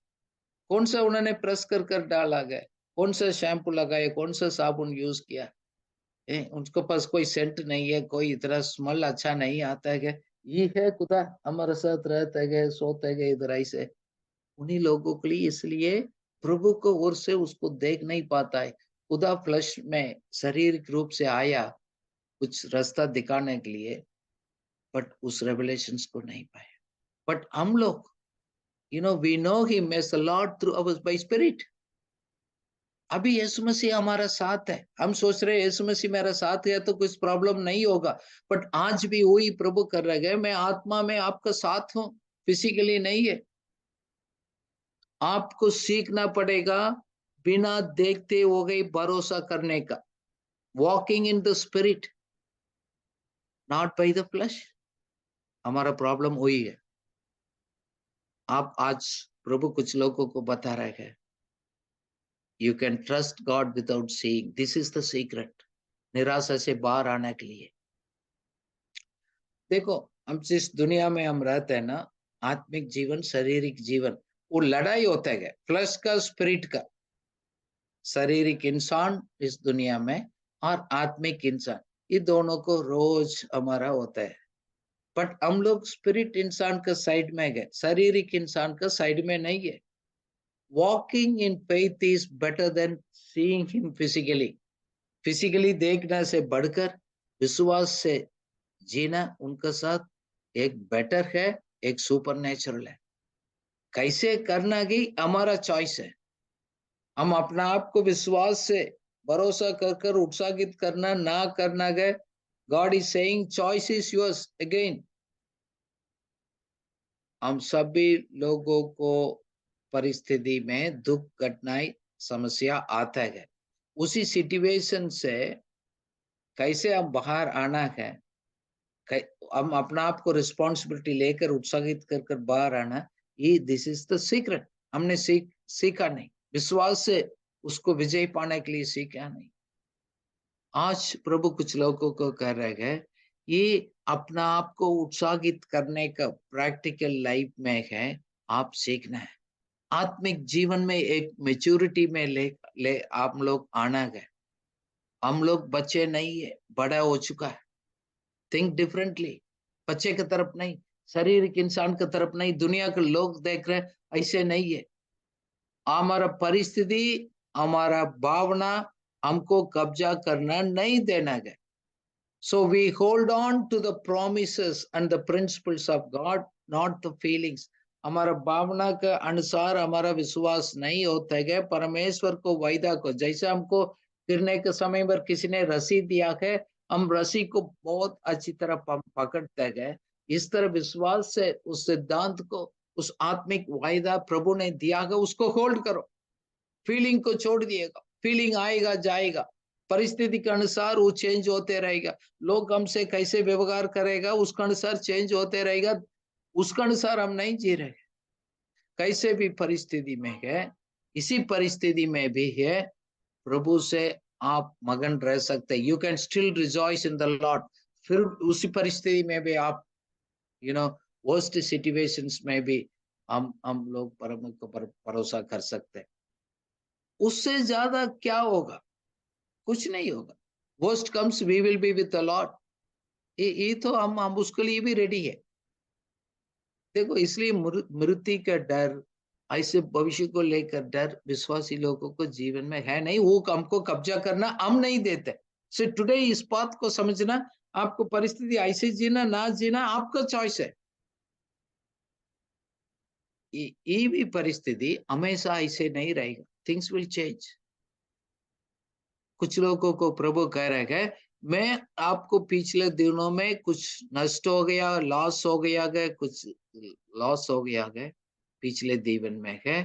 कौन सा उन्होंने प्रेस कर कर डाला गया, कौन सा शैम्पू लगाया, कौन सा साबुन यूज किया। उनके पास कोई सेंट नहीं है, कोई इतना स्मेल अच्छा नहीं आता है कि ये है खुदा हमारे साथ रहते गए, सोते गए इधर ऐसे। उन्हीं लोगों के लिए, इसलिए प्रभु को ओर से उसको देख नहीं पाता है। खुदा फ्लश में शारीरिक रूप से आया कुछ रास्ता दिखाने के लिए, बट उस रेवलेशंस को नहीं पाया। बट हम लोग, we know him as the Lord through our by spirit। अभी यीशु मसीह हमारा साथ है, हम सोच रहे हैं यीशु मसीह मेरा साथ है तो कुछ प्रॉब्लम नहीं होगा। बट आज भी वही प्रभु कर रहे हैं, मैं आत्मा में आपका साथ हूं, फिजिकली नहीं है। आपको सीखना पड़ेगा बिना देखते हो गई भरोसा करने का, walking in the spirit not by the flash. हमारा प्रॉब्लम वही है। आप आज प्रभु कुछ लोगों को बता रहे हैं, you can trust God without seeing, this is the secret निराशा से बाहर आने के लिए। देखो हम जिस दुनिया में हम रहते हैं ना, आत्मिक जीवन शारीरिक जीवन, वो लड़ाई होता है फ्लश का स्पिरिट का। शारीरिक इंसान इस दुनिया में और आत्मिक इंसान, ये दोनों को रोज हमारा होता है। बट हम लोग स्पिरिट इंसान का साइड में गए, शारीरिक इंसान का साइड में नहीं है। Walking in faith is better than seeing him physically. Physically देखने से बढ़कर विश्वास से जीना उनके साथ एक बेटर है, एक सुपर नेचुरल है। कैसे करना की हमारा चॉइस है। हम अपना आप को विश्वास से भरोसा कर कर उत्साहित करना ना करना गए, God is saying choice is yours again. हम सभी लोगों को परिस्थिति में दुख, कठिनाई, समस्या आता है। उसी सिचुएशन से कैसे हम बाहर आना है, हम अपना आप को रिस्पॉन्सिबिलिटी लेकर उत्साहित कर कर बाहर आना, ये दिस इज द सीक्रेट। हमने सीखा नहीं, विश्वास से उसको विजय पाने के लिए सीखा नहीं। आज प्रभु कुछ लोगों को कह रहे हैं, ये अपना आप को उत्साहित करने का प्रैक्टिकल लाइफ में है, आप सीखना है। आत्मिक जीवन में एक मैच्योरिटी में ले आप लोग आना है। हम लोग बच्चे नहीं है, बड़ा हो चुका है। थिंक डिफरेंटली, बच्चे की तरफ नहीं, शारीरिक इंसान की तरफ नहीं, दुनिया के लोग देख रहे ऐसे नहीं है। हमारा परिस्थिति, हमारा भावना हमको कब्जा करना नहीं देना है। So we hold on to the promises and the principles of God, not the feelings. हमारा भावना के अनुसार हमारा विश्वास नहीं होता है परमेश्वर को वायदा को। जैसे हमको गिरने के समय पर किसी ने रस्सी दिया है, हम रस्सी को बहुत अच्छी तरह पकड़ते गए। इस तरह विश्वास से उस सिद्धांत को, उस आत्मिक वायदा प्रभु ने दिया है, उसको होल्ड करो। फीलिंग को छोड़ दिएगा, फीलिंग आएगा जाएगा, परिस्थिति के अनुसार वो चेंज होते रहेगा। लोग हमसे कैसे व्यवहार करेगा उसके अनुसार चेंज होते रहेगा, उसके अनुसार हम नहीं जी रहे। कैसे भी परिस्थिति में है, इसी परिस्थिति में भी है, प्रभु से आप मगन रह सकते। You can still rejoice in the Lord. फिर उसी परिस्थिति में भी आप वर्स्ट सिचुएशंस में भी हम लोग परम को भरोसा कर सकते हैं। उससे ज्यादा क्या होगा? कुछ नहीं होगा। Worst comes we will be with the Lord. ये तो हम उसके लिए भी रेडी है। देखो, इसलिए मृत्यु का डर, ऐसे भविष्य को लेकर डर विश्वासी लोगों को जीवन में है नहीं। वो हमको कब्जा करना हम नहीं देते। सो टुडे इस बात को समझना, आपको परिस्थिति ऐसे जीना ना जीना आपका चॉइस है। ये भी परिस्थिति हमेशा ऐसे नहीं रहेगा, थिंग्स विल चेंज। कुछ लोगों को प्रभु कह रहे हैं, मैं आपको पिछले दिनों में कुछ नष्ट हो गया, लॉस हो गया है, कुछ लॉस हो गया है पिछले जीवन में है,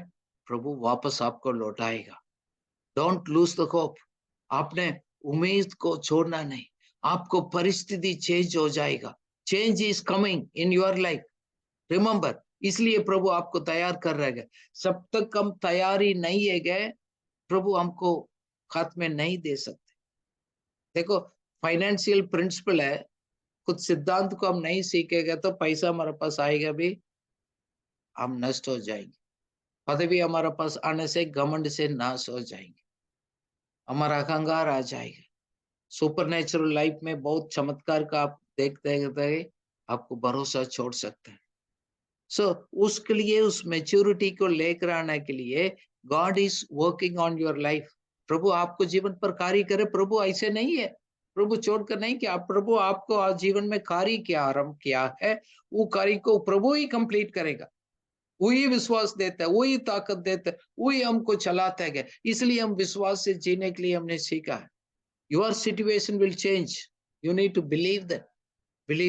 प्रभु वापस आपको लौटाएगा। Don't lose the hope. आपने उम्मीद को छोड़ना नहीं। आपको परिस्थिति चेंज हो जाएगा। Change is coming in your life, remember. इसलिए प्रभु आपको तैयार कर रहे हैं। जब तक हम तैयारी नहीं है गए, प्रभु हमको हाथ में नहीं दे सकते। देखो, फाइनेंशियल प्रिंसिपल है, कुछ सिद्धांत को हम नहीं सीखेगा तो पैसा हमारे पास आएगा भी, हम नष्ट हो जाएंगे। पदवी हमारे पास आने से घमंड से नाश हो जाएंगे, हमारा अहंकार आ जाएगा। सुपरनेचुरल लाइफ में बहुत चमत्कार का आप देखते हैं, आपको भरोसा छोड़ सकते हैं। सो उसके लिए, उस मेच्योरिटी को लेकर आने के लिए God is working on your life. प्रभु आपको जीवन पर कार्य करे। प्रभु ऐसे नहीं है, प्रभु छोड़कर नहीं किया। प्रभु आपको जीवन में कार्य किया, आरंभ किया है, वो कार्य को प्रभु ही कंप्लीट करेगा। वही विश्वास देता है, वही ताकत देता है, वही हमको चलाता है। इसलिए हम विश्वास से जीने के लिए हमने सीखा है। Your situation will change, you need to believe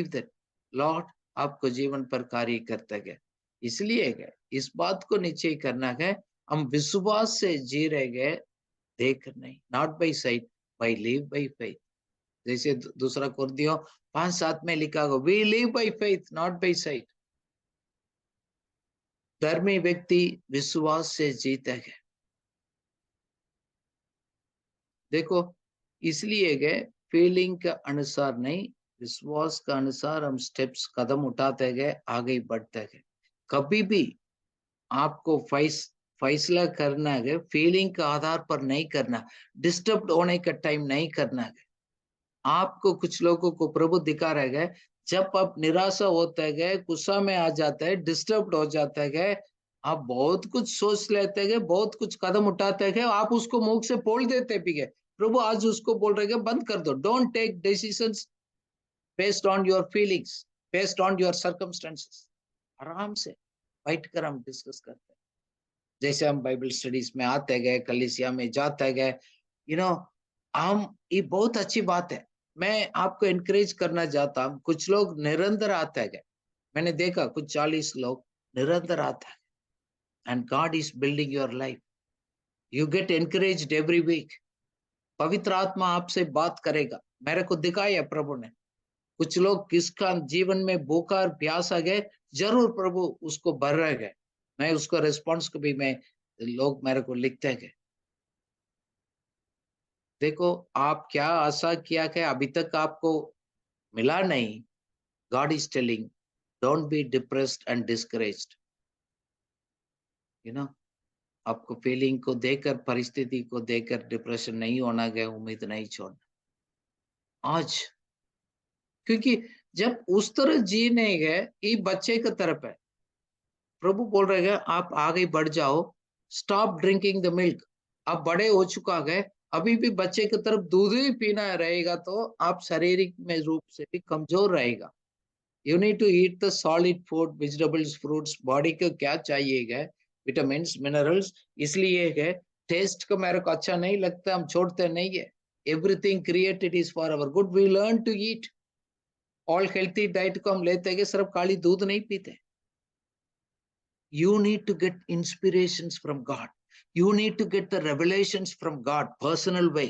that Lord आपको जीवन पर कार्य करता है। इसलिए गए इस बात को निश्चय करना है, हम विश्वास से जी रहे गए, देख नहीं, not by sight, by live by faith. जैसे दूसरा कुरिन्थियों 5:7 में लिखा हो, we live by faith not by sight. धर्मी व्यक्ति विश्वास से जीता है। देखो, इसलिए गए फीलिंग के अनुसार नहीं, विश्वास के अनुसार हम स्टेप्स, कदम उठाते गए, आगे बढ़ते गए। कभी भी आपको फैसला करना है फीलिंग के आधार पर नहीं करना, डिस्टर्ब होने का टाइम नहीं करना है। आपको कुछ लोगों को प्रभु दिखा रहे हैं, जब आप निराशा होता है, गुस्सा में आ जाता है, डिस्टर्ब हो जाता है, आप बहुत कुछ सोच लेते हैं, बहुत कुछ कदम उठाते हैं, आप उसको मुंह से बोल देते भी है। प्रभु आज उसको बोल रहे हैं, बंद कर दो। Don't take decisions based on your feelings, based on your circumstances. आराम से बैठ कर हम डिस्कस करते हैं। जैसे हम बाइबल स्टडीज में आते गए, कलीसिया में जाते गए, यू नो हम, ये बहुत अच्छी बात है। मैं आपको एनकरेज करना चाहता हूँ, कुछ लोग निरंतर आते गए, मैंने देखा कुछ 40 लोग निरंतर आते हैं, and God is building your life, you get encouraged every week. पवित्र आत्मा आपसे बात करेगा। मेरे को दिखाया प्रभु ने, कुछ लोग किसका जीवन में भूखा और प्यासा गए, जरूर प्रभु उसको भर रह गए। मैं उसको रिस्पॉन्स को भी मैं, लोग मेरे को लिखते गए। देखो, आप क्या आशा किया कि अभी तक आपको मिला नहीं, God is telling don't be depressed and discouraged. You know आपको फीलिंग को देकर, परिस्थिति को देकर डिप्रेशन नहीं होना, गया उम्मीद नहीं छोड़ना आज, क्योंकि जब उस तरह जी नहीं गए, ये बच्चे की तरफ है। प्रभु बोल रहे हैं आप आगे बढ़ जाओ, स्टॉप ड्रिंकिंग द मिल्क। आप बड़े हो चुका गए, अभी भी बच्चे की तरफ दूध ही पीना रहेगा तो आप शारीरिक में रूप से भी कमजोर रहेगा। You need to eat the solid food, vegetables, fruits. Body को क्या चाहिएगा, विटामिन मिनरल्स। इसलिए है टेस्ट को मेरे को अच्छा नहीं लगता, हम छोड़ते नहीं है। Everything created is for our good, we learn to eat. All healthy diet को हम लेते हैं, सिर्फ काली दूध नहीं पीते। You need to get inspirations from God. You need to get the revelations from God, personal way.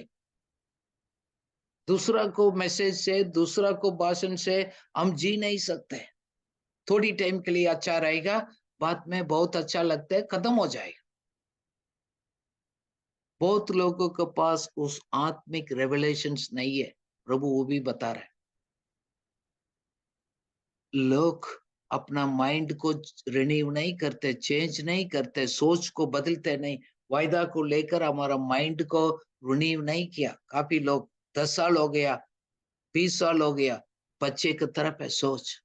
दूसरा को मैसेज से, दूसरा को भाषण से हम जी नहीं सकते। थोड़ी टाइम के लिए अच्छा रहेगा, बाद में बहुत अच्छा लगता है, खत्म हो जाएगा। बहुत लोगों के पास उस आत्मिक रेवलेशंस नहीं है, प्रभु वो भी बता रहे हैं। लोग अपना माइंड को रिन्यू नहीं करते, चेंज नहीं करते, सोच को बदलते नहीं। वायदा को लेकर हमारा माइंड को रिन्यू नहीं किया। काफी लोग 10 साल हो गया, 20 साल हो गया, बच्चे की तरफ है सोच।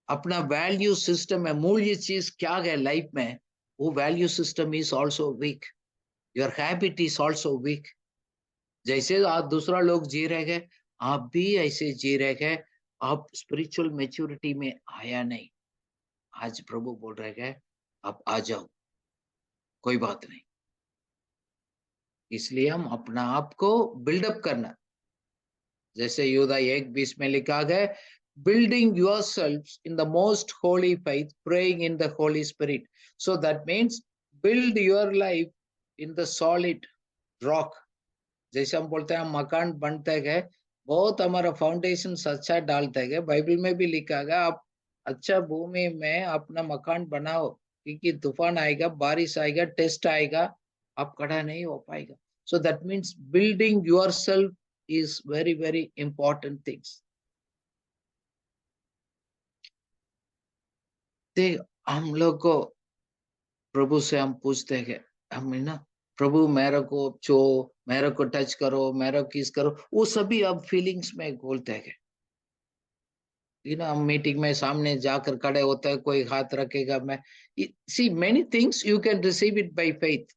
अपना वैल्यू सिस्टम है, मूल्य चीज क्या है लाइफ में, वो value system is also weak. Your habit is also weak. जैसे आप दूसरा लोग जी रहे गए, आप भी ऐसे जी रहे गए। आप स्पिरिचुअल मैच्योरिटी में आया नहीं। आज प्रभु बोल रहे हैं आप आ जाओ, कोई बात नहीं। इसलिए हम अपना आप को बिल्डअप करना, जैसे योदा 1:20 में लिखा गया, building yourselves in the most Holi faith, praying in the Holi spirit. So that means build your life in the solid rock. जैसे हम बोलते हैं हम मकान बनते गए, बहुत हमारा फाउंडेशन अच्छा डालते गए। बाइबल में भी लिखा गया आप अच्छा भूमि में अपना मकान बनाओ, क्योंकि तूफान आएगा, बारिश आएगा, टेस्ट आएगा, आप खड़ा नहीं हो पाएगा। So that means building yourself is very very important things. हम लोग को प्रभु से हम पूछते हैं, हम ना प्रभु मेरे को छो, मेरे को टच करो, मेरे को किस करो, वो सभी अब फीलिंग्स में बोलते हैं। हम मीटिंग में सामने जाकर खड़े होते हैं, कोई हाथ रखेगा, मैं see many things you can receive it by faith.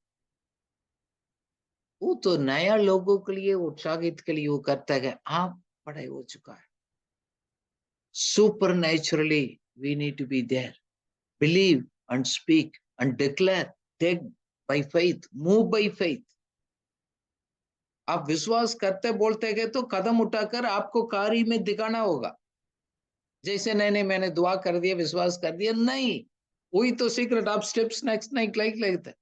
वो तो नया लोगों के लिए, उत्साहित के लिए वो करता है। आप पढ़ाई हो चुका है, supernaturally we need to be there, believe and speak and declare, take by faith, move by faith. आप विश्वास करते बोलते गए तो कदम उठाकर आपको कार्य में दिखाना होगा। जैसे नहीं मैंने दुआ कर दिया, विश्वास कर दिया, नहीं, वही तो सीक्रेट। आप स्टेप्स नेक्स्ट नहीं लेते।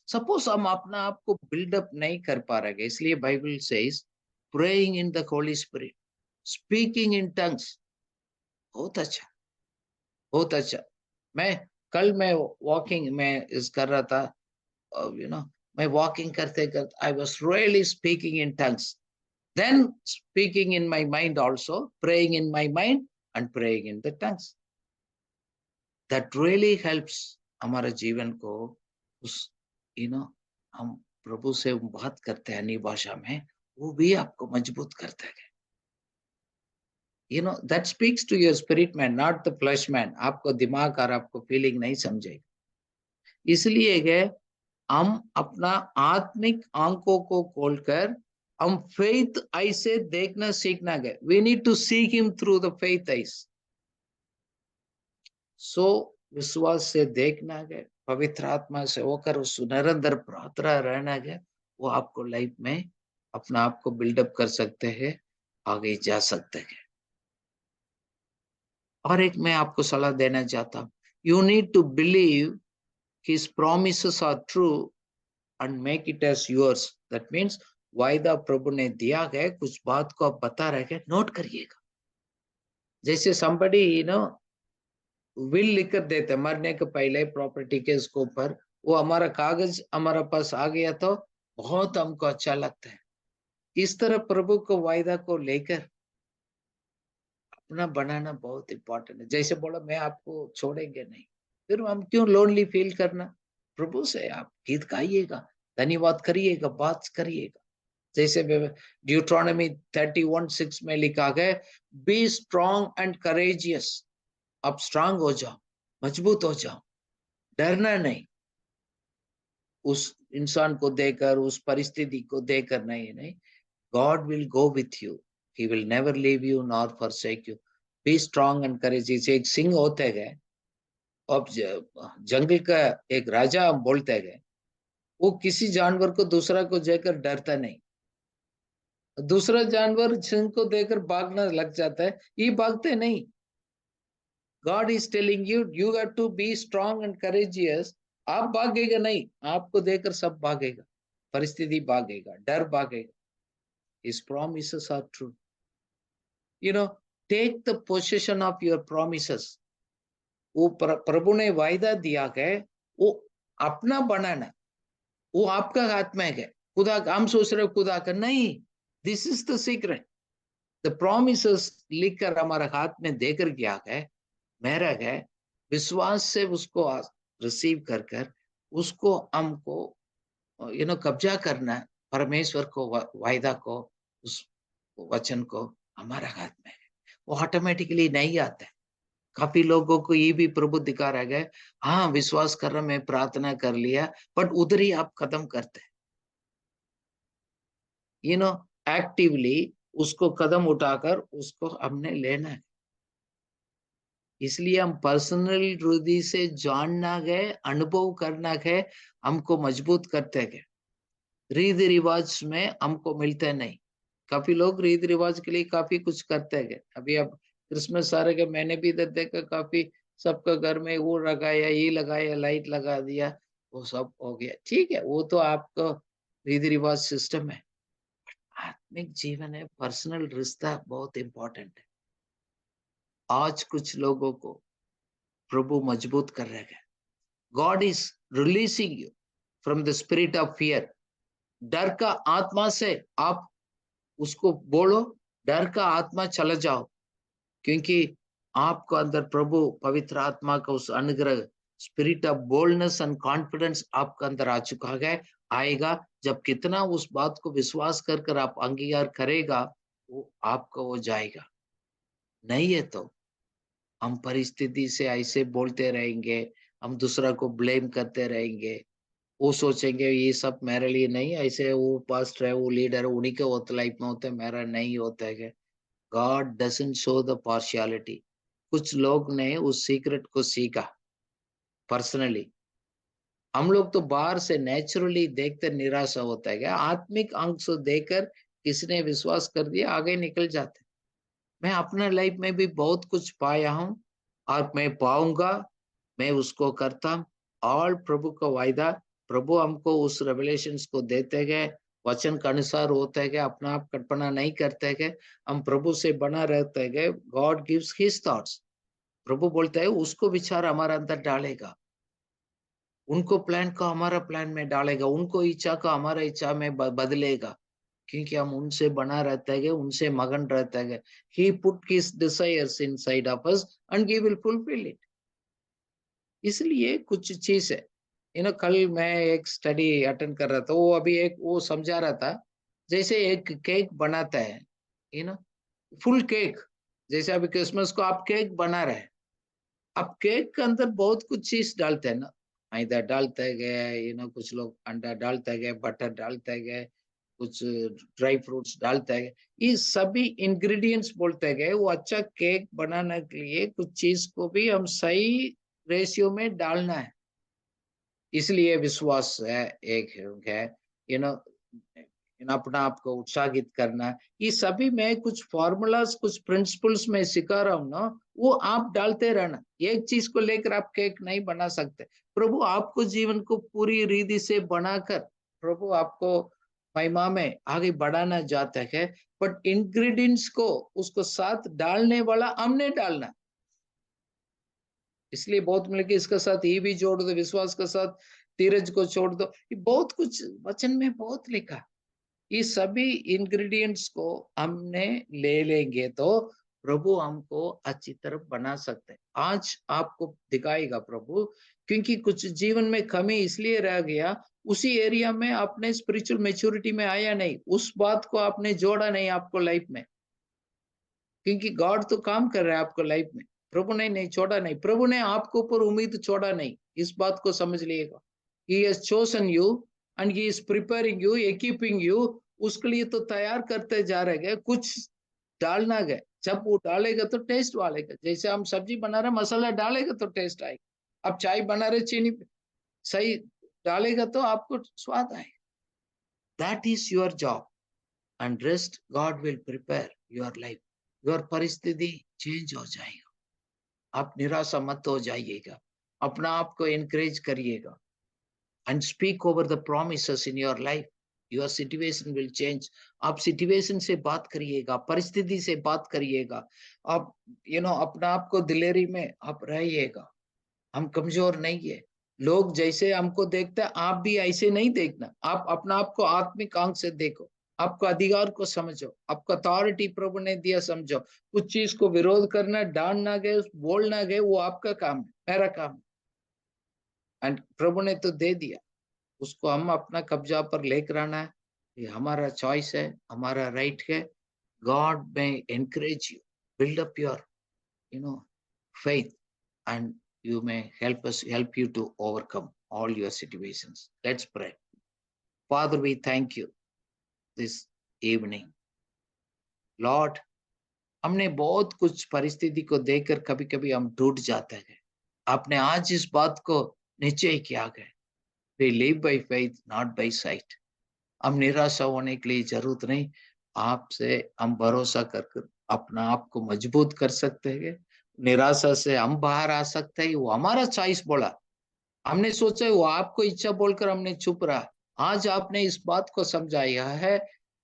सपोज हम अपना आप को बिल्डअप नहीं कर पा रहे, इसलिए Bible says praying in the Holi spirit, speaking in tongues. बहुत अच्छा, बहुत अच्छा। मैं वॉकिंग में इस कर रहा था, मैं वॉकिंग करते करते I was really speaking in tongues, then speaking in my mind also, praying in my mind and praying in the tongues. That really helps हमारे जीवन को उस हम प्रभु से बात करते हैं अन्य भाषा में, वो भी आपको मजबूत करता है। that speaks to your spirit man, not the flesh man. आपको दिमाग और आपको फीलिंग नहीं समझेगा। इसलिए है हम अपना आत्मिक आंखों को खोलकर हम फेथ आई से देखना सीखना गए। We need to seek him through the faith eyes. So विश्वास से देखना है, पवित्र आत्मा से होकर उस निरंतर प्रार्थना रहना है, वो आपको लाइफ में अपना आप को बिल्डअप कर सकते हैं, आगे जा सकते हैं। और एक मैं आपको सलाह देना चाहता हूँ, you need to believe his promises are true and make it as yours. That means वायदा प्रभु ने दिया है, कुछ बात को आप बता रहे हैं, नोट करिएगा। जैसे somebody विल लिख कर देते मरने के पहले प्रॉपर्टी के इसके ऊपर, वो हमारा कागज हमारे पास आ गया तो बहुत हमको अच्छा लगता है। इस तरह प्रभु को वायदा को लेकर अपना बनाना बहुत इंपॉर्टेंट है। जैसे बोला मैं आपको छोड़ेंगे नहीं, फिर हम क्यों लोनली फील करना। प्रभु से आप गीत गाइएगा, धन्यवाद करिएगा, बात करिएगा। जैसे ड्यूट्रोनॉमी 31:6 में लिखा गया, बी स्ट्रॉन्ग एंड करेजियस। आप स्ट्रांग हो जाओ, मजबूत हो जाओ, डरना नहीं। उस इंसान को देकर, उस परिस्थिति को देकर नहीं। God will go with you, he will never leave you nor forsake you। B strong and courageous. एक सिंह होते गए, अब जंगल का एक राजा हम बोलते गए, वो किसी जानवर को दूसरा को देकर डरता नहीं। दूसरा जानवर सिंह को देकर भागना लग जाता है, ये भागते नहीं। God is telling you, you have to be strong and courageous. आप भागेगा नहीं, आपको देकर सब भागेगा, परिस्थिति भागेगा, डर भागेगा। His promises are true. Take the possession of your promises। वो प्रभु ने वायदा दिया है, वो अपना बनाना, वो आपका हाथ में है। खुदा हम सोच रहे खुदा का नहीं, this is the secret. The promises लिखकर हमारे हाथ में देकर गया है, मेरा है। विश्वास से उसको रिसीव कर कर उसको हमको कब्जा करना है। परमेश्वर को वायदा को, उस वचन को हमारा हाथ में है, वो ऑटोमेटिकली नहीं आता है। काफी लोगों को ये भी प्रभु दिखा रह गए, हाँ विश्वास कर रहा, मैं प्रार्थना कर लिया, बट उधर ही आप खत्म करते हैं। एक्टिवली उसको कदम उठाकर उसको हमने लेना है। इसलिए हम पर्सनल हृदय से जानना है, अनुभव करना है, हमको मजबूत करते हैं। रीति रिवाज में हमको मिलते नहीं। काफी लोग रीति रिवाज के लिए काफी कुछ करते हैं। अभी अब क्रिसमस आ रहे के, मैंने भी इधर देखा काफी सबका घर में वो लगाया, ये लगाया, लाइट लगा दिया, वो सब हो गया। ठीक है, वो तो आपका रीति रिवाज सिस्टम है। आत्मिक जीवन है, पर्सनल रिश्ता बहुत इंपॉर्टेंट है। आज कुछ लोगों को प्रभु मजबूत कर रहे हैं। God is releasing you from the spirit of fear. डर का आत्मा से आप उसको बोलो, डर का आत्मा चला जाओ, क्योंकि आपको अंदर प्रभु पवित्र आत्मा का उस अनुग्रह, spirit of boldness and confidence आपका अंदर आ चुका है, आएगा। जब कितना उस बात को विश्वास कर कर आप अंगीकार करेगा, वो आपका हो जाएगा। नहीं है तो हम परिस्थिति से ऐसे बोलते रहेंगे, हम दूसरा को ब्लेम करते रहेंगे, वो सोचेंगे ये सब मेरे लिए नहीं, ऐसे वो पास्टर है, वो लीडर है, उन्हीं के होता लाइफ में होता है, मेरा नहीं होता है। God doesn't show the partiality. कुछ लोग ने उस सीक्रेट को सीखा पर्सनली। हम लोग तो बाहर से नेचुरली देखते निराशा होता है, क्या आत्मिक अंक से देखकर किसने विश्वास कर दिया, आगे निकल जाते। मैं अपने लाइफ में भी बहुत कुछ पाया हूँ और मैं पाऊंगा, मैं उसको करता हूँ। और प्रभु का वायदा, प्रभु हमको उस रेवलेशंस को देते गए, वचन के अनुसार होते गए, अपना आप कल्पना नहीं करते गए, हम प्रभु से बना रहते गए। God gives his thoughts. प्रभु बोलता है उसको विचार हमारे अंदर डालेगा, उनको प्लान को हमारा प्लान में डालेगा, उनको इच्छा को हमारा इच्छा में बदलेगा, क्योंकि हम उनसे बना रहता है, उनसे मगन रहता है। He put his desires inside of us and he will fulfill it। इसलिए कुछ चीज है, कल मैं एक स्टडी अटेंड कर रहा था, वो अभी एक वो समझा रहा था, जैसे एक केक बनाता है, फुल केक। जैसे अभी क्रिसमस को आप केक बना रहे हैं, अब केक के अंदर बहुत कुछ चीज डालते हैं ना, मैदा डालते गए, कुछ लोग अंडा डालते गए, बटर डालते गए, कुछ ड्राई फ्रूट्स डालते गए, ये सभी इंग्रेडिएंट्स बोलते गए। वो अच्छा केक बनाने के लिए कुछ चीज को भी हम सही रेशियो में डालना है। इसलिए विश्वास है, एक है, यू नो, अपना आप को उत्साहित करना। ये सभी मैं कुछ फॉर्मूलाज, कुछ प्रिंसिपल्स में सिखा रहा हूँ ना, वो आप डालते रहना। एक चीज को लेकर आप केक नहीं बना सकते। प्रभु आपको जीवन को पूरी रीति से बनाकर प्रभु आपको महिमा में आगे बढ़ाना चाहता है, बट इंग्रेडिएंट्स को उसको साथ डालने वाला हमने डालना। इसलिए बहुत मिल के इसके साथ ये भी जोड़ दो, विश्वास के साथ धीरज को छोड़ दो। ये बहुत कुछ वचन में बहुत लिखा। ये सभी इंग्रेडिएंट्स को हमने ले लेंगे तो प्रभु हमको अच्छी तरह बना सकते हैं। आज आपको दिखाएगा प्रभु, क्योंकि कुछ जीवन में कमी इसलिए रह गया, उसी एरिया में आपने स्पिरिचुअल मैच्योरिटी में आया नहीं, उस बात को आपने जोड़ा नहीं आपको लाइफ में। क्योंकि गॉड तो काम कर रहा है आपको लाइफ में, प्रभु ने नहीं छोड़ा नहीं, प्रभु ने आपको ऊपर उम्मीद छोड़ा नहीं। इस बात को समझ लीजिएगा। He has chosen you and he is preparing you, equipping you। उसके लिए तो तैयार करते जा रहे हैं, कुछ डालना है। जब वो डालेगा तो टेस्ट वालेगा। जैसे हम सब्जी बना रहे, मसाला डालेगा तो टेस्ट आएगा। अब चाय बना रहे, चीनी सही डालेगा तो आपको स्वाद आएगा। That is your job and rest God will prepare your life. Your परिस्थिति चेंज हो जाएगा। आप निराशा मत हो जाइएगा, अपना आप को एनकरेज करिएगा and speak over the promises in your life। your situation will change। आप सिचुएशन से बात करिएगा, परिस्थिति से बात करिएगा। आप अपना आप को दिलेरी में आप रहिएगा। हम कमजोर नहीं है। लोग जैसे हमको देखते हैं, आप भी ऐसे नहीं देखना। आप अपना आप को आत्मिक आंख से देखो, आपको अधिकार को समझो, आपको अथॉरिटी प्रभु ने दिया समझो। कुछ चीज को विरोध करना, डांटना गए, बोलना गए, वो आपका काम है, मेरा काम है। एंड प्रभु ने तो दे दिया, उसको हम अपना कब्जा पर लेकर आना है। ये हमारा चॉइस है, हमारा राइट है। गॉड में encourage you, build up your faith, and you may help you to overcome all your situations। Let's pray। Father, we thank you this evening। Lord, हमने बहुत कुछ परिस्थिति को देखकर कभी कभी हम टूट जाते हैं। आपने आज इस बात को निश्चय किया है, we live by faith not by sight। हम निराशा होने के लिए जरूरत नहीं, आपसे हम भरोसा कर अपना आप को मजबूत कर सकते हैं। निराशा से हम बाहर आ सकते हैं। वो हमारा चॉइस बोला, हमने सोचा वो आपको इच्छा बोलकर हमने चुप रहा। आज आपने इस बात को समझाया है,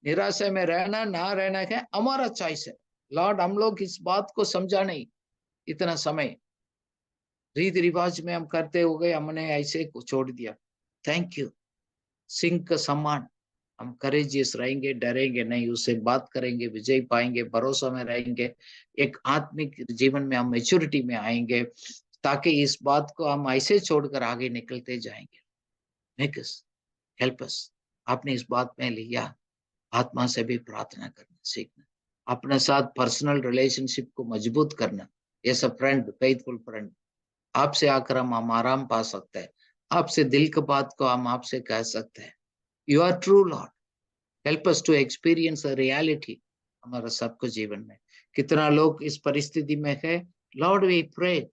निराशा में रहना ना रहना है हमारा चॉइस है। लॉर्ड, हम लोग इस बात को समझा नहीं, इतना समय रीति रिवाज में हम करते हो गए, हमने ऐसे को छोड़ दिया। Thank you. सिंह का सम्मान, हम करेजियस रहेंगे, डरेंगे नहीं, उससे बात करेंगे, विजय पाएंगे, भरोसा में रहेंगे। एक आत्मिक जीवन में हम मैच्योरिटी में आएंगे, ताकि इस बात को हम ऐसे छोड़कर आगे निकलते जाएंगे। Make us, help us. आपने इस बात में लिया, आत्मा से भी प्रार्थना करना सीखना, अपने साथ पर्सनल रिलेशनशिप को मजबूत करना। As a friend, faithful friend, आपसे आकर हम आराम पा सकते हैं। आपसे दिल की बात को हम आपसे कह सकते हैं। You are true Lord, help us to experience a reality हमारा सबको जीवन में। कितना लोग इस परिस्थिति में है, Lord we pray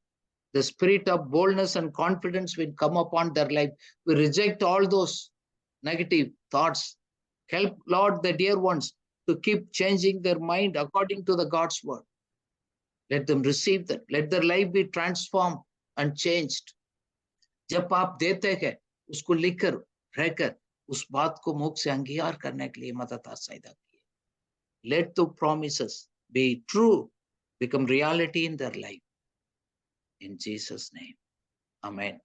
the spirit of boldness and confidence will come upon their life। We reject all those negative thoughts। Help, Lord, the dear ones to keep changing their mind according to the God's word। Let them receive that, let their life be transformed and changed। जब आप देते हैं, उसको लिखकर रहकर उस बात को मुख से अंगीकार करने के लिए मदद आसाइदा कीजिए। Let the promises be true, become reality in their life। In Jesus' name, Amen।